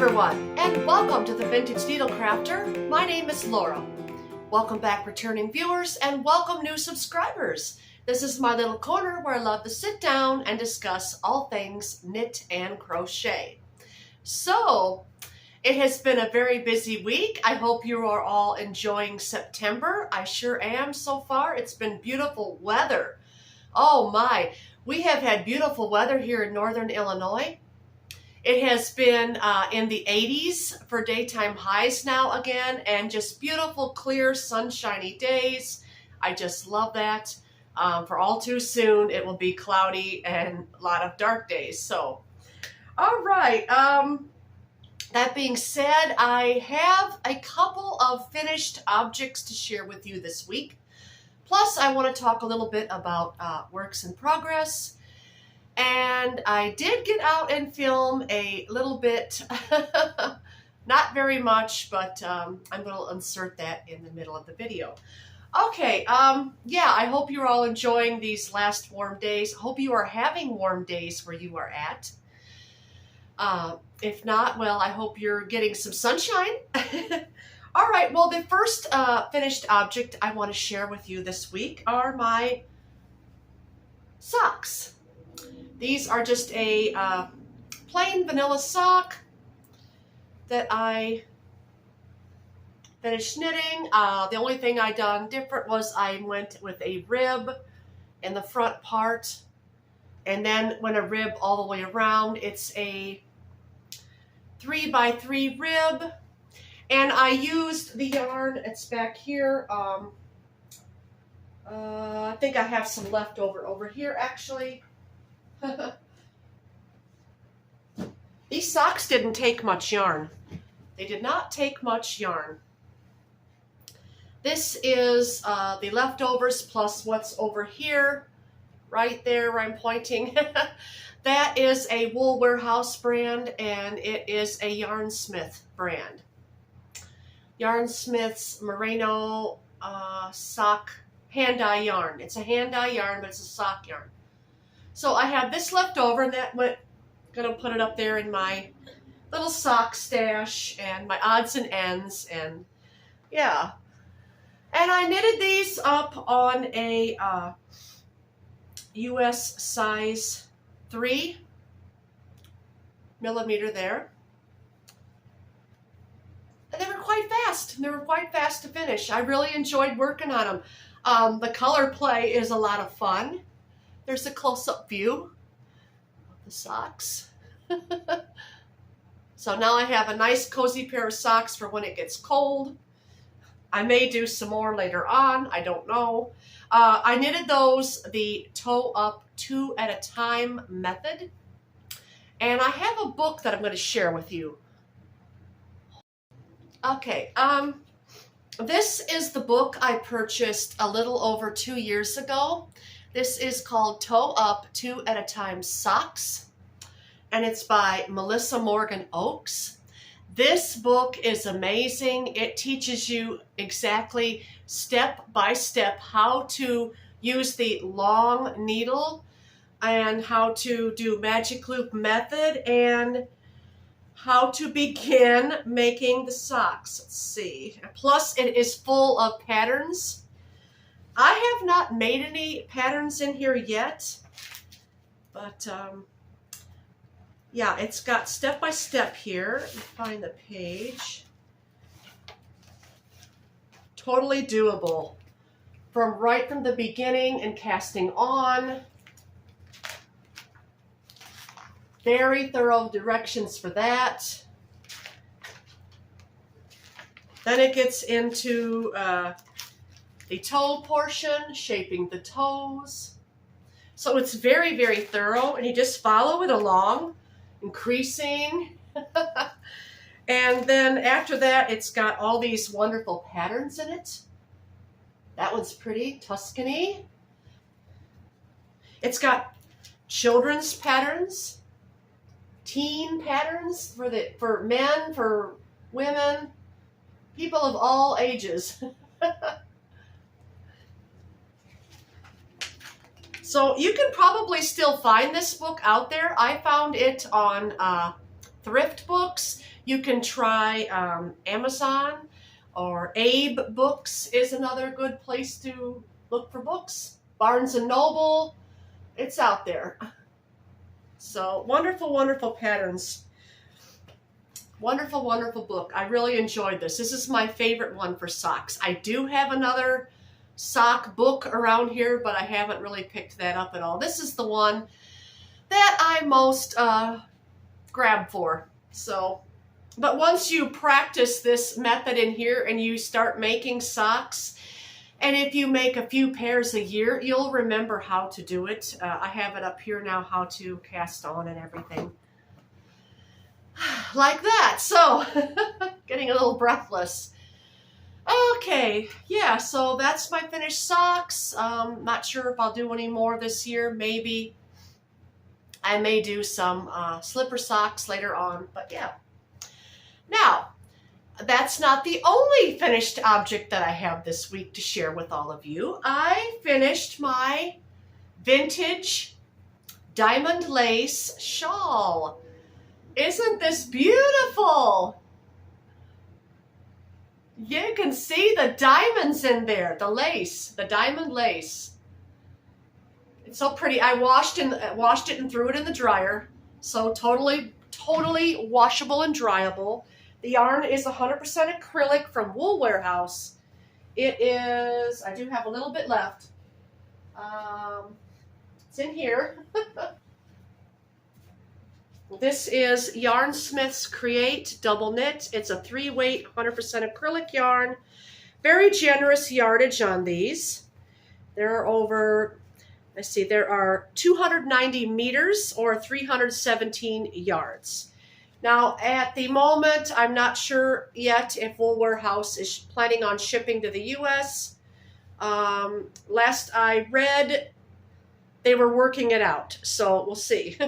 everyone, and welcome to the Vintage Needle Crafter. My name is Laura. Welcome back returning viewers and welcome new subscribers. This is my little corner where I love to sit down and discuss all things knit and crochet. So, it has been a very busy week. I hope you are all enjoying September. I sure am so far. It's been beautiful weather. Oh my, we have had beautiful weather here in northern Illinois. It has been in the 80s for daytime highs now again, and just beautiful, clear, sunshiny days. I just love that. For all too soon, it will be cloudy and a lot of dark days. So, all right. That being said, I have a couple of finished objects to share with you this week. Plus, I want to talk a little bit about works in progress. And I did get out and film a little bit, not very much, but I'm going to insert that in the middle of the video. Okay, yeah, I hope you're all enjoying these last warm days. I hope you are having warm days where you are at. If not, well, I hope you're getting some sunshine. All right, well, the first finished object I want to share with you this week are my socks. These are just a plain vanilla sock that I finished knitting. The only thing I done different was I went with a rib in the front part and then went a rib all the way around. It's a 3x3 rib, and I used the yarn. It's back here. I think I have some left over here actually. These socks didn't take much yarn. They did not take much yarn. This is the leftovers plus what's over here, right there where I'm pointing. That is a Wool Warehouse brand, and it is a Yarnsmith brand. Yarnsmith's Merino sock hand-dye yarn. It's a hand-dye yarn, but it's a sock yarn. So I have this left over, and that went, gonna put it up there in my little sock stash and my odds and ends, and yeah. And I knitted these up on a US size 3 millimeter there. And they were quite fast. They were quite fast to finish. I really enjoyed working on them. The color play is a lot of fun. There's a close-up view of the socks. So now I have a nice cozy pair of socks for when it gets cold. I may do some more later on. I don't know. I knitted those the toe up 2 at a time method. And I have a book that I'm going to share with you. Okay. This is the book I purchased a little over 2 years ago. This is called Toe Up 2 at a Time Socks, and it's by Melissa Morgan Oakes. This book is amazing. It teaches you exactly step by step how to use the long needle and how to do magic loop method and how to begin making the socks. Let's see. Plus, it is full of patterns. I have not made any patterns in here yet, but yeah, it's got step by step here. Let me find the page. Totally doable right from the beginning and casting on. Very thorough directions for that. Then it gets into the toe portion, shaping the toes. So it's very, very thorough, and you just follow it along, increasing. And then after that, it's got all these wonderful patterns in it. That one's pretty, Tuscany. It's got children's patterns, teen patterns for men, for women, people of all ages. So you can probably still find this book out there. I found it on thrift books. You can try Amazon, or Abe Books is another good place to look for books. Barnes and Noble, it's out there. So wonderful, wonderful patterns. Wonderful, wonderful book. I really enjoyed this. This is my favorite one for socks. I do have another sock book around here, but I haven't really picked that up at all. This is the one that I most grab for. So, but once you practice this method in here and you start making socks, and if you make a few pairs a year, you'll remember how to do it. I have it up here now, how to cast on and everything. Like that. So, getting a little breathless. Okay, yeah, so that's my finished socks. Not sure if I'll do any more this year. Maybe I may do some slipper socks later on, but yeah. Now, that's not the only finished object that I have this week to share with all of you. I finished my vintage diamond lace shawl. Isn't this beautiful? You can see the diamonds in there, the lace, the diamond lace. It's so pretty. I washed it and threw it in the dryer. So totally washable and dryable. The yarn is 100% acrylic from Wool Warehouse. It is, I do have a little bit left. It's in here. This is Yarn Smith's Create Double Knit. It's a 3-weight, 100% acrylic yarn. Very generous yardage on these. There are over, let's see, there are 290 meters or 317 yards. Now, at the moment, I'm not sure yet if Wool Warehouse is planning on shipping to the U.S. Last I read, they were working it out, so we'll see.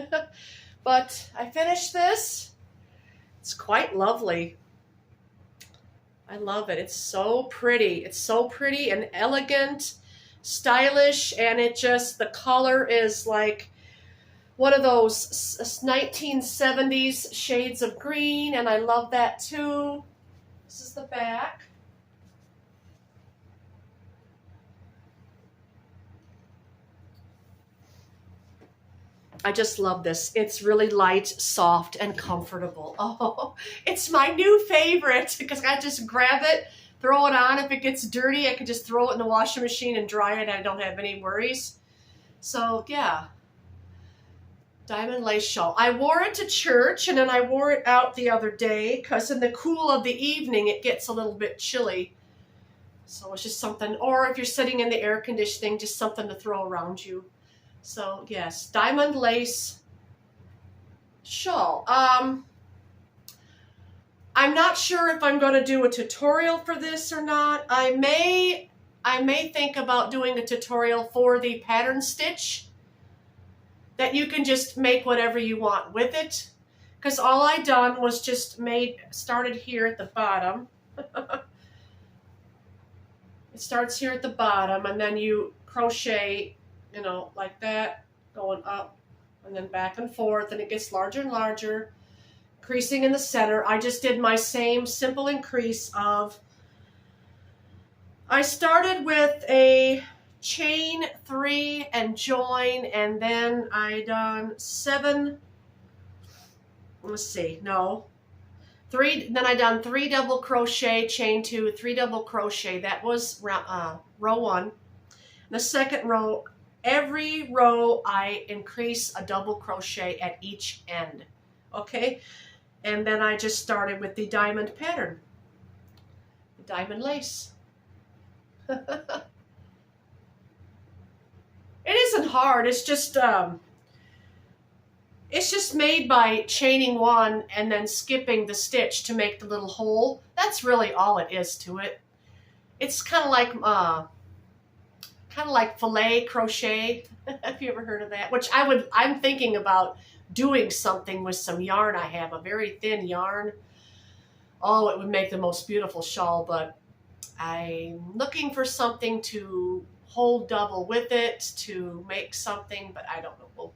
But I finished this. It's quite lovely. I love it. It's so pretty. It's so pretty and elegant, stylish, and it just, the color is like one of those 1970s shades of green, and I love that too. This is the back. I just love this. It's really light, soft, and comfortable. Oh, it's my new favorite because I just grab it, throw it on. If it gets dirty, I can just throw it in the washing machine and dry it. I don't have any worries. So, yeah. Diamond lace shawl. I wore it to church, and then I wore it out the other day because in the cool of the evening, it gets a little bit chilly. So it's just something, or if you're sitting in the air conditioning, just something to throw around you. So, yes, diamond lace shawl. I'm not sure if I'm going to do a tutorial for this or not. I may think about doing a tutorial for the pattern stitch that you can just make whatever you want with it. Because all I done was just started here at the bottom. It starts here at the bottom, and then you crochet, you know, like that, going up and then back and forth, and it gets larger and larger, creasing in the center. I just did my same simple increase of, I started with a chain 3 and join, and then I done 7, let's see, no, 3, then I done 3 double crochet, chain 2, 3 double crochet. That was row 1. The second row, every row I increase a double crochet at each end, okay? And then I just started with the diamond pattern, the diamond lace. It isn't hard, it's just made by chaining 1 and then skipping the stitch to make the little hole. That's really all it is to it. It's kind of like filet crochet. Have you ever heard of that? Which I'm thinking about doing something with some yarn I have, a very thin yarn. Oh, it would make the most beautiful shawl, but I'm looking for something to hold double with it to make something, but I don't know.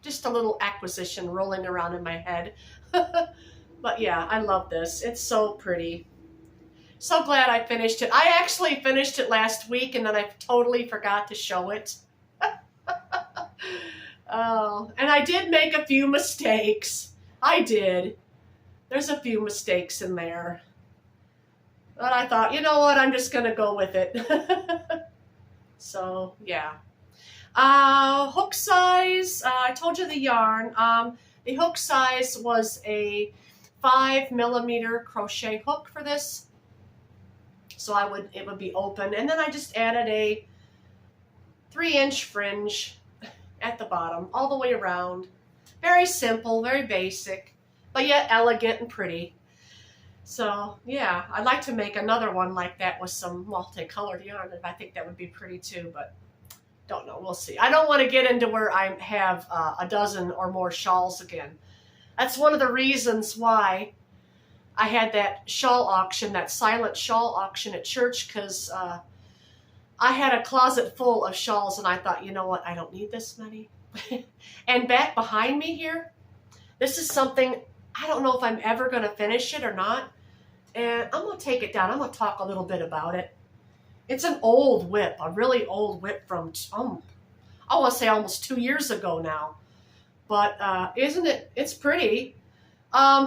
just a little acquisition rolling around in my head. But yeah, I love this. It's so pretty. So glad I finished it. I actually finished it last week and then I totally forgot to show it. Oh, and I did make a few mistakes. I did. There's a few mistakes in there. But I thought, you know what, I'm just going to go with it. So, yeah. Hook size, I told you the yarn. The hook size was a 5mm crochet hook for this. So it would be open. And then I just added a 3-inch fringe at the bottom, all the way around. Very simple, very basic, but yet elegant and pretty. So yeah, I'd like to make another one like that with some multicolored yarn. I think that would be pretty too, but don't know. We'll see. I don't want to get into where I have a dozen or more shawls again. That's one of the reasons why I had that shawl auction, that silent shawl auction at church, because I had a closet full of shawls and I thought, you know what, I don't need this many. And back behind me here, this is something, I don't know if I'm ever going to finish it or not. And I'm going to take it down. I'm going to talk a little bit about it. It's an old whip, a really old whip from, I want to say almost 2 years ago now. But isn't it, it's pretty.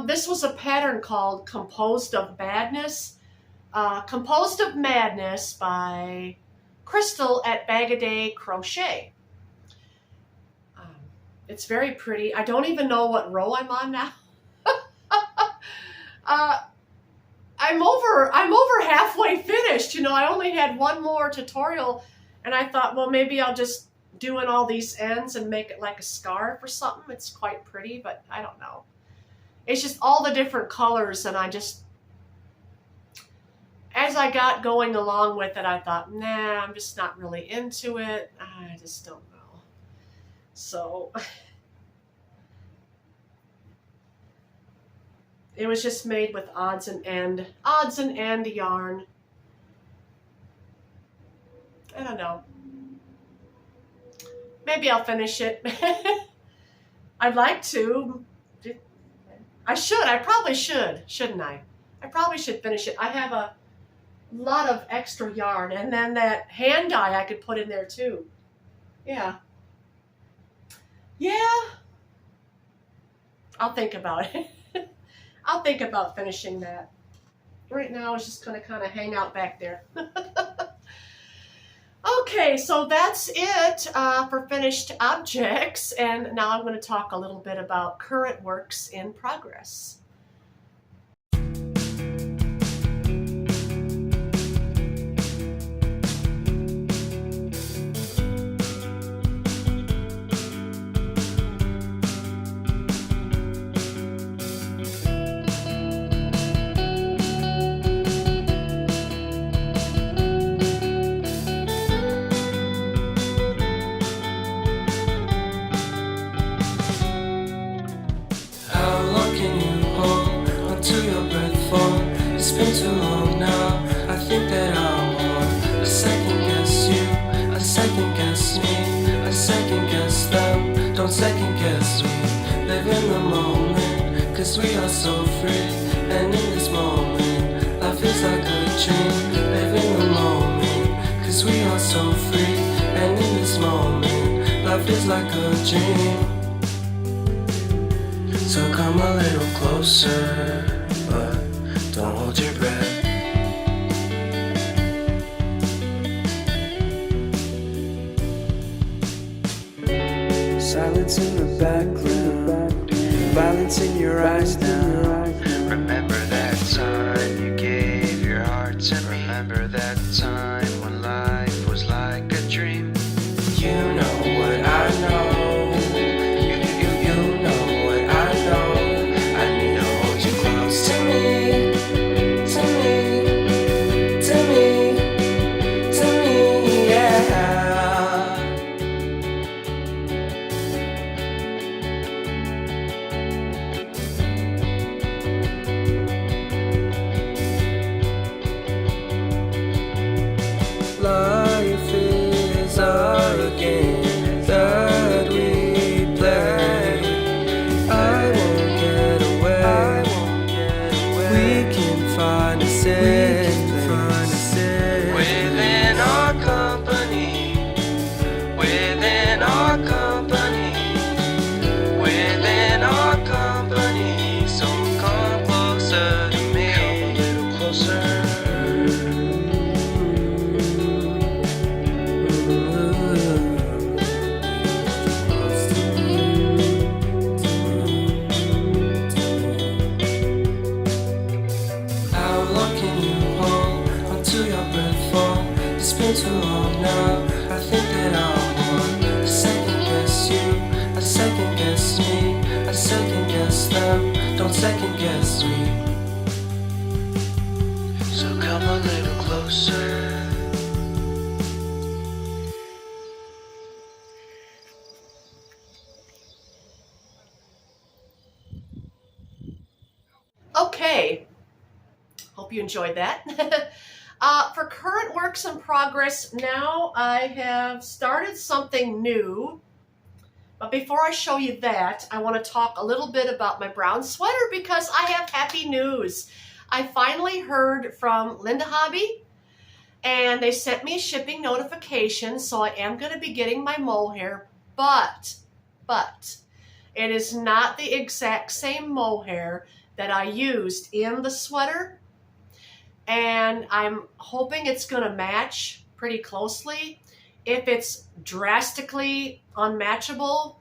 This was a pattern called Composed of Madness. Composed of Madness by Crystal at Bag-A-Day Crochet. It's very pretty. I don't even know what row I'm on now. I'm over halfway finished. You know, I only had one more tutorial and I thought, well, maybe I'll just do in all these ends and make it like a scarf or something. It's quite pretty, but I don't know. It's just all the different colors, and I just, as I got going along with it, I thought, nah, I'm just not really into it. I just don't know. So it was just made with odds and end yarn. I don't know. Maybe I'll finish it. I'd like to. I probably should, shouldn't I? I probably should finish it. I have a lot of extra yarn, and then that hand dye I could put in there too. Yeah. Yeah. I'll think about it. I'll think about finishing that. Right now it's just going to kind of hang out back there. Okay, so that's it for finished objects, and now I'm going to talk a little bit about current works in progress. Second guess we live in the moment, cause we are so free. And in this moment, life is like a dream. Live in the moment, cause we are so free. And in this moment, life is like a dream. So come a little closer, but don't hold your breath. Silence in the background, violence in your eyes now. Remember that time you gave your heart to me. Remember that time when life was like a dream. You know what I know. You know what I know. I need to hold you close to me, to me, to me, to me, yeah. don't second guess me. So come a little closer. Okay, hope you enjoyed that. For current works in progress, now I have started something new. But before I show you that, I want to talk a little bit about my brown sweater because I have happy news. I finally heard from Linda Hobby, and they sent me a shipping notification, so I am going to be getting my mohair, but it is not the exact same mohair that I used in the sweater, and I'm hoping it's going to match pretty closely. If it's drastically unmatchable,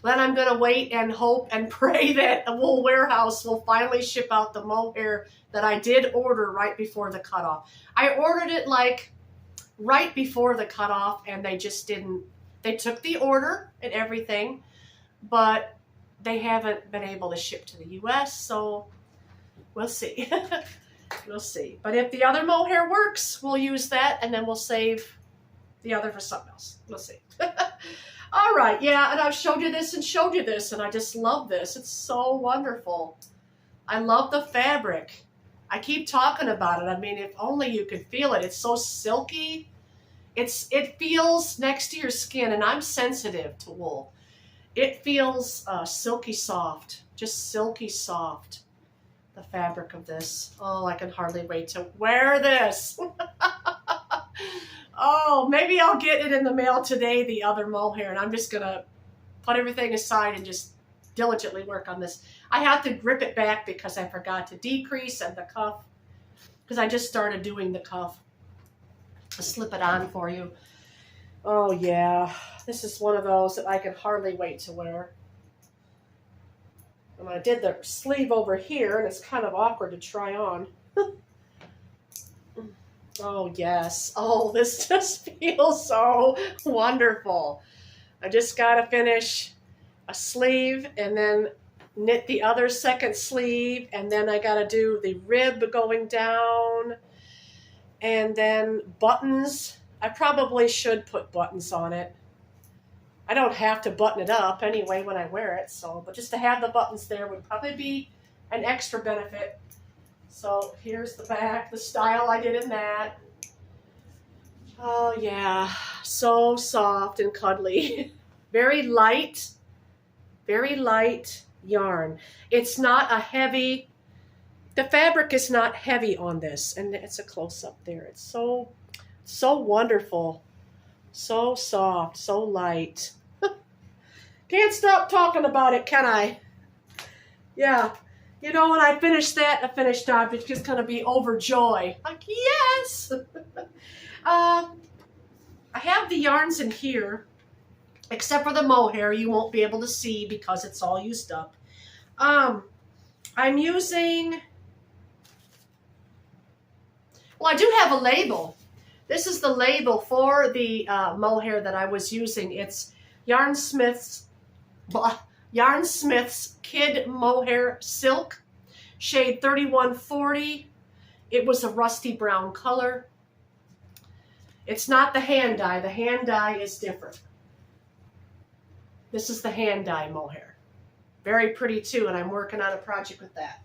then I'm going to wait and hope and pray that the Wool Warehouse will finally ship out the mohair that I did order right before the cutoff. I ordered it like right before the cutoff, and they just didn't. They took the order and everything, but they haven't been able to ship to the U.S., so we'll see. We'll see. But if the other mohair works, we'll use that, and then we'll save the other for something else. We'll see. All right, yeah, and I've showed you this and showed you this, and I just love this. It's so wonderful. I love the fabric. I keep talking about it. I mean, if only you could feel it. It's so silky. It feels next to your skin, and I'm sensitive to wool. It feels silky soft, just silky soft, the fabric of this. Oh, I can hardly wait to wear this. Oh, maybe I'll get it in the mail today, the other mohair, and I'm just going to put everything aside and just diligently work on this. I have to grip it back because I forgot to decrease and the cuff, because I just started doing the cuff. I'll slip it on for you. Oh, yeah. This is one of those that I can hardly wait to wear. And I did the sleeve over here, and it's kind of awkward to try on. Oh, yes. Oh, this just feels so wonderful. I just got to finish a sleeve and then knit the other second sleeve, and then I got to do the rib going down, and then buttons. I probably should put buttons on it. I don't have to button it up anyway when I wear it, so, but just to have the buttons there would probably be an extra benefit. So here's the back, the style I did in that. Oh yeah, so soft and cuddly. Very light yarn. It's not a heavy, the fabric is not heavy on this, and it's a close-up there. It's so wonderful, so soft, so light. Can't stop talking about it, can I? Yeah. You know, when I finish that, a finished object is going to be overjoy. Like, yes! I have the yarns in here, except for the mohair. You won't be able to see because it's all used up. I'm using, well, I do have a label. This is the label for the mohair that I was using. It's Yarnsmith's Kid Mohair Silk, shade 3140. It was a rusty brown color. It's not the hand dye. The hand dye is different. This is the hand dye mohair. Very pretty too, and I'm working on a project with that.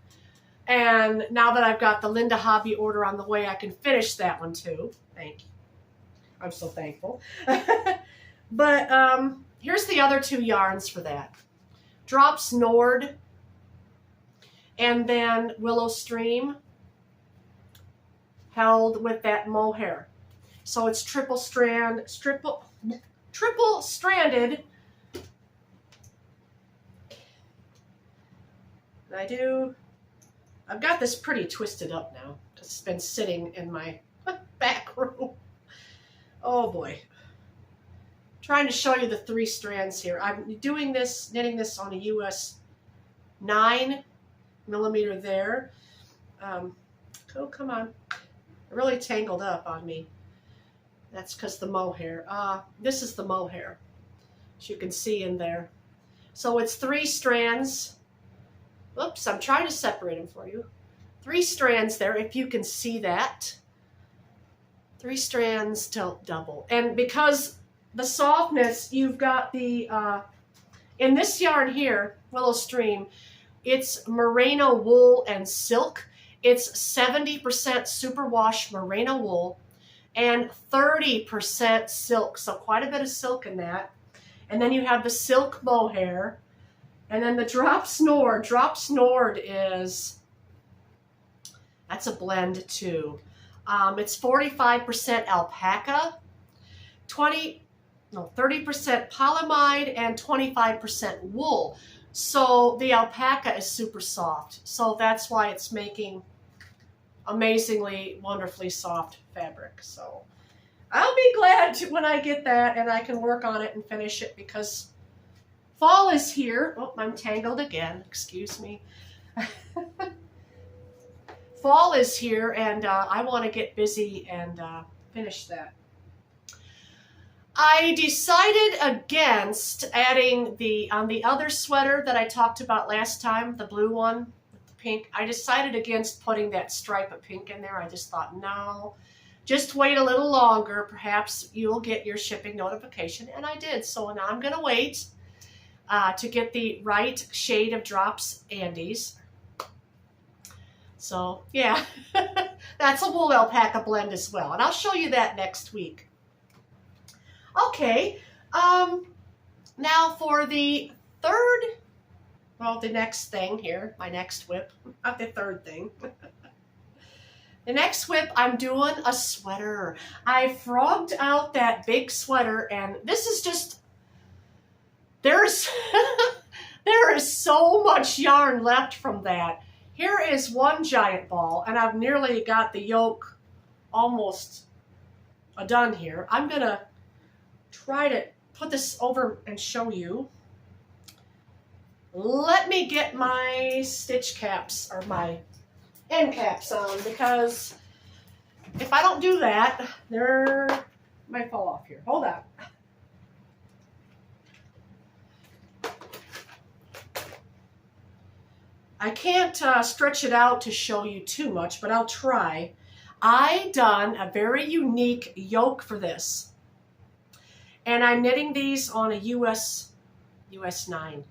And now that I've got the Linda Hobby order on the way, I can finish that one too. Thank you. I'm so thankful. But here's the other two yarns for that. Drops Nord and then Willow Stream held with that mohair. So it's triple stranded. And I've got this pretty twisted up now because it's been sitting in my back room. Oh boy. Trying to show you the 3 strands here. I'm doing this, knitting this on a US 9 millimeter there. Oh, come on. It really tangled up on me. That's because the mohair. This is the mohair, as you can see in there. So it's 3 strands Oops, I'm trying to separate them for you. 3 strands there, if you can see that. 3 strands to double. And because the softness, you've got the, in this yarn here, Willow Stream, it's merino wool and silk. It's 70% superwash merino wool and 30% silk. So quite a bit of silk in that. And then you have the silk mohair. And then the drop snored. Drop snored is, that's a blend too. It's 45% alpaca, 30% polyamide, and 25% wool. So the alpaca is super soft. So that's why it's making amazingly, wonderfully soft fabric. So I'll be glad when I get that and I can work on it and finish it, because fall is here. Oh, I'm tangled again. Excuse me. Fall is here, and I want to get busy and finish that. I decided against adding on the other sweater that I talked about last time, the blue one with the pink. I decided against putting that stripe of pink in there. I just thought, no, just wait a little longer. Perhaps you'll get your shipping notification, and I did. So now I'm going to wait to get the right shade of Drops Andes. So yeah, that's a wool alpaca blend as well, and I'll show you that next week. Okay, now for the third, well, the next thing here, my next whip, not the third thing. The next whip, I'm doing a sweater. I frogged out that big sweater, and this is just, there is so much yarn left from that. Here is one giant ball, and I've nearly got the yoke almost done here. I'm going to try to put this over and show you. Let me get my stitch caps, or my end caps on, because if I don't do that, they might fall off here. Hold on. I can't stretch it out to show you too much, but I'll try. I done a very unique yoke for this. And I'm knitting these on a US 9.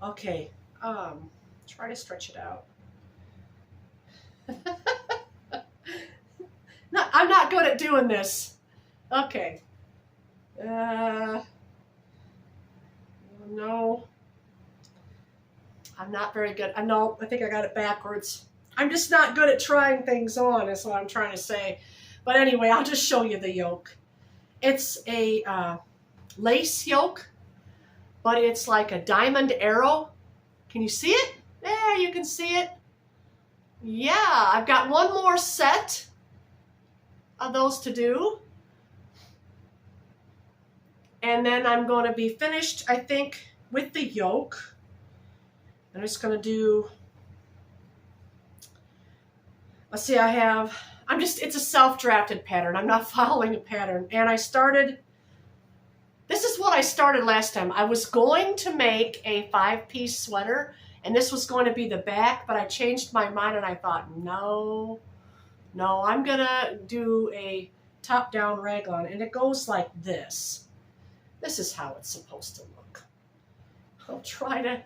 Okay, try to stretch it out. No, I'm not good at doing this. Okay. No. I'm not very good. No, I think I got it backwards. I'm just not good at trying things on, is what I'm trying to say. But anyway, I'll just show you the yoke. It's a lace yoke, but it's like a diamond arrow. Can you see it? There, you can see it. Yeah, I've got one more set of those to do. And then I'm going to be finished, I think, with the yoke. I'm just going to do, let's see, it's a self-drafted pattern. I'm not following a pattern. And this is what I started last time. I was going to make a 5-piece sweater, and this was going to be the back, but I changed my mind and I thought, no, I'm going to do a top-down raglan, and it goes like this. This is how it's supposed to look. I'll try to,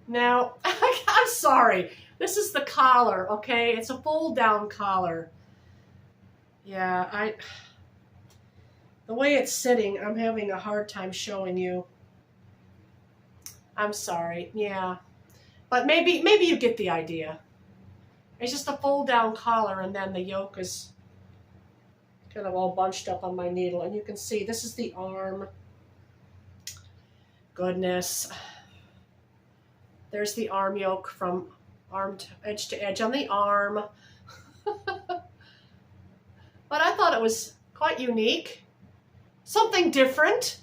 now, I'm sorry. This is the collar, okay? It's a fold-down collar. Yeah, the way it's sitting, I'm having a hard time showing you. I'm sorry, yeah. But maybe you get the idea. It's just a fold-down collar, and then the yoke is kind of all bunched up on my needle. And you can see, this is the arm. Goodness. There's the arm yoke from arm to edge on the arm. But I thought it was quite unique. Something different.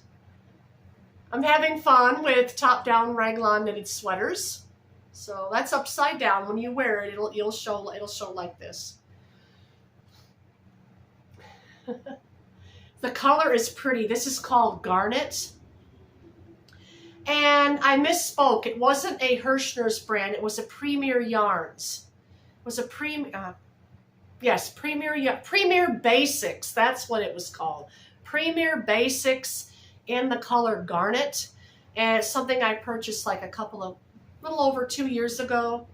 I'm having fun with top-down raglan knitted sweaters. So that's upside down. When you wear it, it'll show like this. The color is pretty. This is called Garnet. And I misspoke. It wasn't a Hirschner's brand. It was a Premier Yarns. It was a Premier Basics. That's what it was called. Premier Basics in the color Garnet. And it's something I purchased like little over 2 years ago.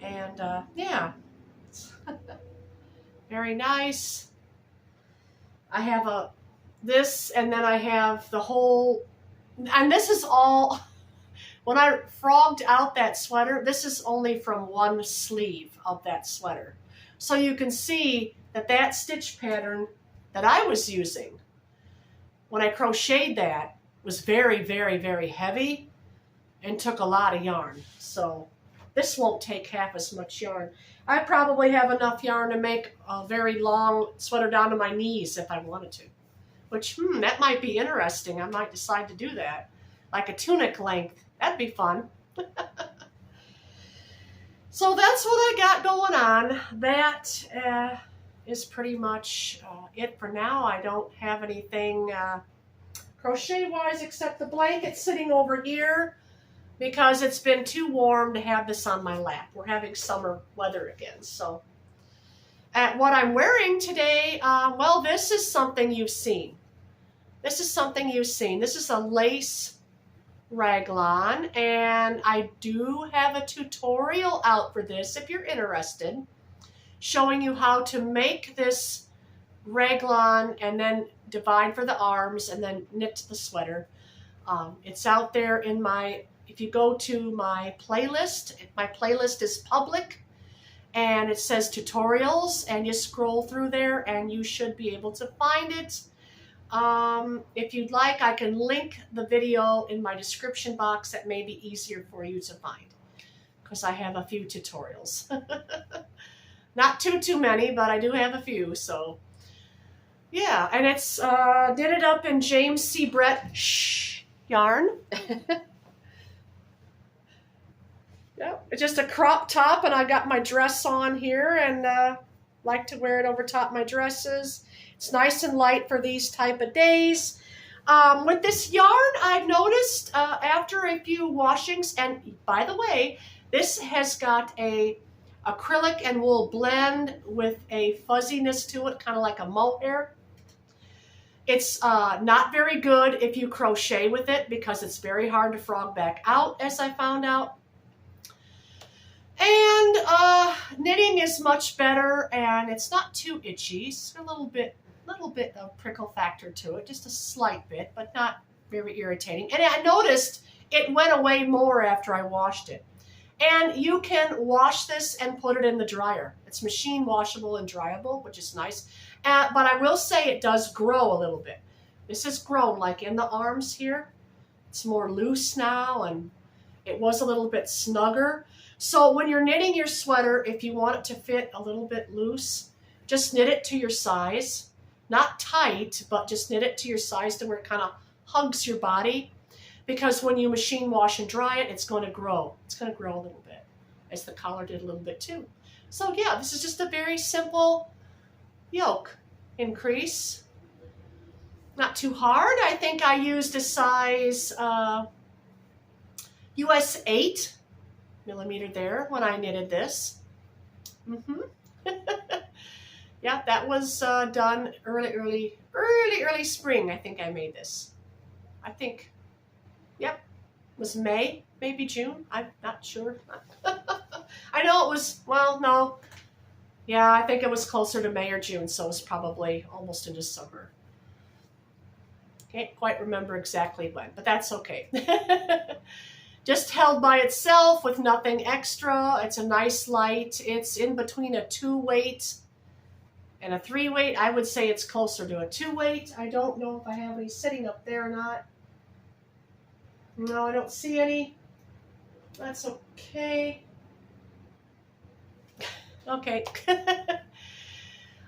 And yeah, very nice. I have this, and then I have the whole, and this is all, when I frogged out that sweater, this is only from one sleeve of that sweater. So you can see that that stitch pattern that I was using when I crocheted that was very, very, very heavy and took a lot of yarn. So this won't take half as much yarn. I probably have enough yarn to make a very long sweater down to my knees if I wanted to. Which, that might be interesting. I might decide to do that. Like a tunic length. That'd be fun. So that's what I got going on. That is pretty much it for now. I don't have anything crochet-wise except the blanket sitting over here because it's been too warm to have this on my lap. We're having summer weather again. So what I'm wearing today, well, this is something you've seen. This is something you've seen. This is a lace raglan, and I do have a tutorial out for this if you're interested, showing you how to make this raglan and then divide for the arms and then knit the sweater. It's out there in if you go to my playlist is public, and it says tutorials, and you scroll through there and you should be able to find it. If you'd like, I can link the video in my description box. That may be easier for you to find because I have a few tutorials. Not too many, but I do have a few. So yeah, and it's knitted up in James C. Brett yarn. Yeah, it's just a crop top, and I got my dress on here, and like to wear it over top my dresses. It's nice and light for these type of days. With this yarn, I've noticed after a few washings, and by the way, this has got a acrylic and wool blend with a fuzziness to it, kind of like a mohair. It's not very good if you crochet with it because it's very hard to frog back out, as I found out. And knitting is much better, and it's not too itchy. It's a little bit of prickle factor to it, just a slight bit, but not very irritating. And I noticed it went away more after I washed it. And you can wash this and put it in the dryer. It's machine washable and dryable, which is nice. But I will say it does grow a little bit. This has grown, like in the arms here. It's more loose now, and it was a little bit snugger. So when you're knitting your sweater, if you want it to fit a little bit loose, just knit it to your size. Not tight, but just knit it to your size to where it kind of hugs your body. Because when you machine wash and dry it, it's going to grow. It's going to grow a little bit, as the collar did a little bit too. So yeah, this is just a very simple yoke increase. Not too hard. I think I used a size US 8 millimeter there when I knitted this. Yeah, that was done early spring. I think I made this. I think, yep, it was May, maybe June. I'm not sure. I know it was, well, no. Yeah, I think it was closer to May or June, so it was probably almost into summer. Can't quite remember exactly when, but that's okay. Just held by itself with nothing extra. It's a nice light. It's in between a 2-weight and a 3-weight. I would say it's closer to a 2-weight. I don't know if I have any sitting up there or not. No, I don't see any. That's okay. Okay.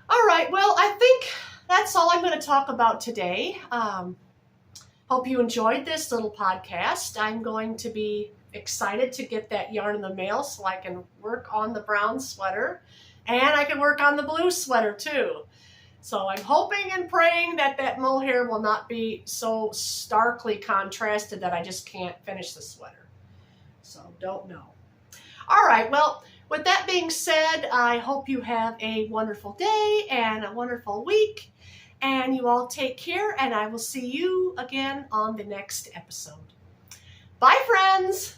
All right, well, I think that's all I'm going to talk about today. Hope you enjoyed this little podcast. I'm going to be excited to get that yarn in the mail so I can work on the brown sweater, and I can work on the blue sweater too. So I'm hoping and praying that that mohair will not be so starkly contrasted that I just can't finish the sweater. So don't know. All right, well, with that being said, I hope you have a wonderful day and a wonderful week. And you all take care, and I will see you again on the next episode. Bye, friends!